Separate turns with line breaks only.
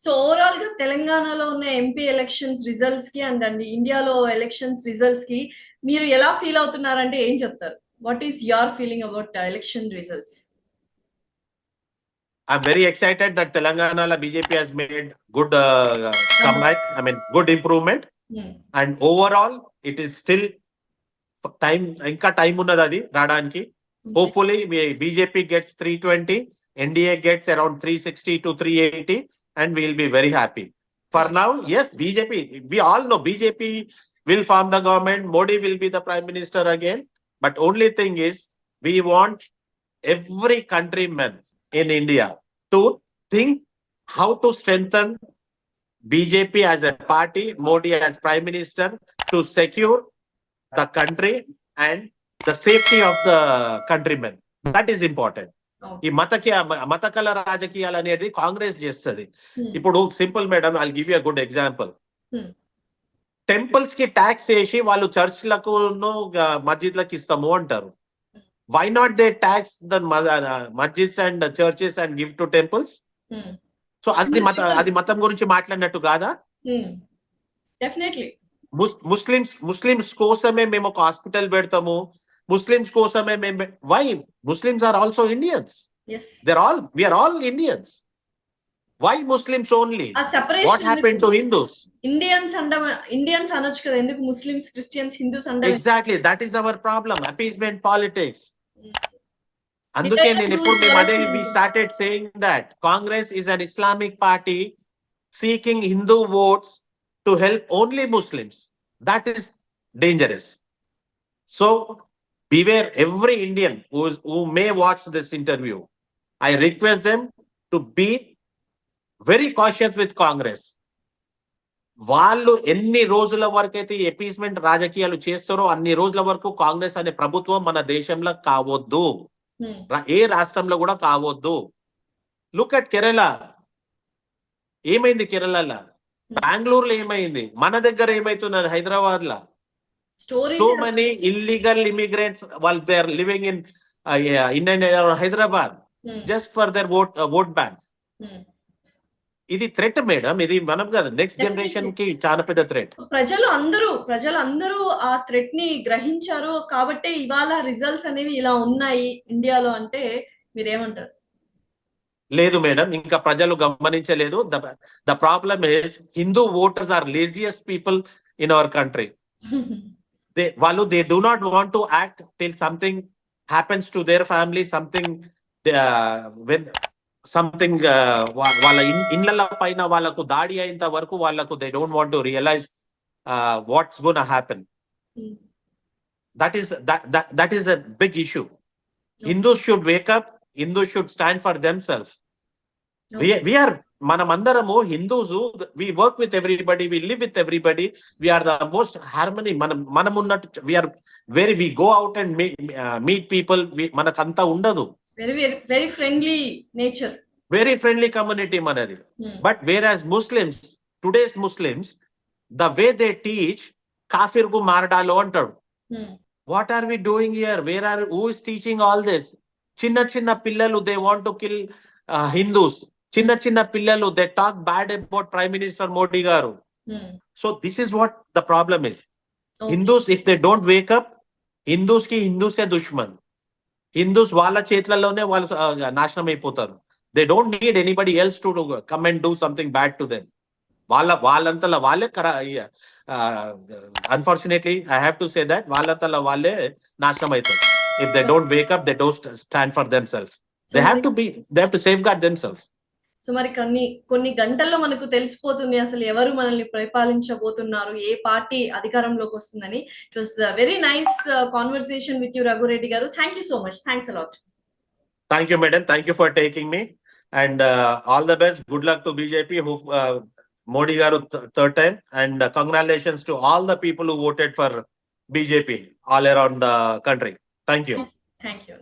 So overall గా తెలంగాణలో ఉన్న ఎంపీ ఎలక్షన్స్ రిజల్ట్స్ కి అండ్ ఇండియాలో ఎలక్షన్స్ రిజల్ట్స్ కి మీరు ఎలా ఫీల్ అవుతున్నారంటే ఏం చెప్తారు? What is your feeling about election results?
I'm very excited that Telangana BJP has made good comeback. I mean, good improvement. And overall, it is still time. Inka time unnadi adi radaniki. Hopefully, BJP gets 320, NDA gets around 360 to 380, and we will be very happy. For now, yes, BJP. We all know BJP will form the government. Modi will be the prime minister again. But only thing is, we want every countryman in India to think how to strengthen BJP as a party, Modi as prime minister, to secure the country and the safety of the countrymen. That is important. ఈ మతకల రాజకీయాలు అనేది కాంగ్రెస్ చేస్తుంది. ఇప్పుడు simple madam, I'll give you good example. Temples కి tax వేసి వాళ్ళు చర్చ్లకు మస్జిద్లకు ఇస్తాము అంటారు. Why not they tax the masjids and churches and give to temples? So adi matam gurinchi maatladinattu gaada?
Definitely.
Muslims kosame memo oka hospital pedtamu. Muslims kosame why? Muslims are also Indians.
Yes.
We are all Indians. Why Muslims only? What happened to Hindus?
Indians అనొచ్చు కదా, ఎందుకు Muslims, Christians, Hindus అంటే?
Exactly, that is our problem. Appeasement politics. అందుకే నేను ఇప్పుడు we started saying that Congress is an Islamic party seeking Hindu votes to help only Muslims. That is dangerous. So beware every Indian who may watch this interview. I request them to be very cautious with Congress. వాళ్ళు ఎన్ని రోజుల వరకు అయితే ఎపీస్మెంట్ రాజకీయాలు చేస్తారో అన్ని రోజుల వరకు కాంగ్రెస్ అనే ప్రభుత్వం మన దేశంలో కావద్దు, ఏ రాష్ట్రంలో కూడా కావద్దు. లుక్ అట్ కేరళ, ఏమైంది కేరళలో, బెంగళూరులో ఏమైంది, మన దగ్గర ఏమైతున్నది హైదరాబాద్ లో. సో మెనీ ఇల్లీగల్ ఇమిగ్రెంట్స్ వాళ్ళు they are living in Hyderabad just for their vote bank. ఇది థ్రెట్ మేడం, ఇది మనం కదా నెక్స్ట్ జనరేషన్ కి చాలా పెద్ద థ్రెట్.
ప్రజలందరూ ఆ థ్రెట్ ని గ్రహించారు కాబట్టి ఇవాళ రిజల్ట్స్ అనేవి ఇలా ఉన్నాయి ఇండియాలో అంటే మీరేమంటారు?
లేదు మేడం, ఇంకా ప్రజలు గమనించలేదు. The problem is Hindu voters are laziest people in our country. They do not want to act till something happens to their family, something వాళ్ళ ఇళ్ళ పైన వాళ్ళకు దాడి అయినంత వరకు వాళ్ళకు they don't want to realise what's gonna happen. That is a big issue. Hindus should wake up. Hindus should stand for themselves. We are మనమందరము Hindus. we work with everybody, we live with everybody, we are the most harmony. మనం ఉన్నట్టు we go out and meet people. మనకంతా ఉండదు.
Very friendly nature,
very friendly community manadi. But whereas Muslims, today's Muslims, the way they teach kafir gu mardalo antadu. What are we doing here? Who is teaching all this? Chinna pillalu, they want to kill Hindus. Chinna pillalu, they talk bad about Prime Minister Modi garu. So this is what the problem is. Hindus, if they don't wake up, Hindus ఏ దుష్మన్. Hindus వాళ్ళ చేతులలోనే వాళ్ళు నాశనం అయిపోతారు. They don't need anybody else to come and do something bad to them. వాళ్ళంతలా వాళ్ళే unfortunately I have to say that వాళ్ళంతలా వాళ్ళే నాశనం అవుతారు. If they don't wake up, they don't stand for them self. They have to safeguard them self.
So మరి కొన్ని గంటల్లో మనకు తెలిసిపోతుంది అసలు ఎవరు మనల్ని పరిపాలించబోతున్నారు, ఏ పార్టీ అధికారంలోకి వస్తుందని. It was very nice conversation with you Raghu Reddy garu. Thank you so much. Thanks a lot.
Thank you madam. Thank you for taking me and all the best. Good luck to BJP, Modi garu third time, and congratulations to all the people who voted for BJP all around the country. Thank you.
Thank you.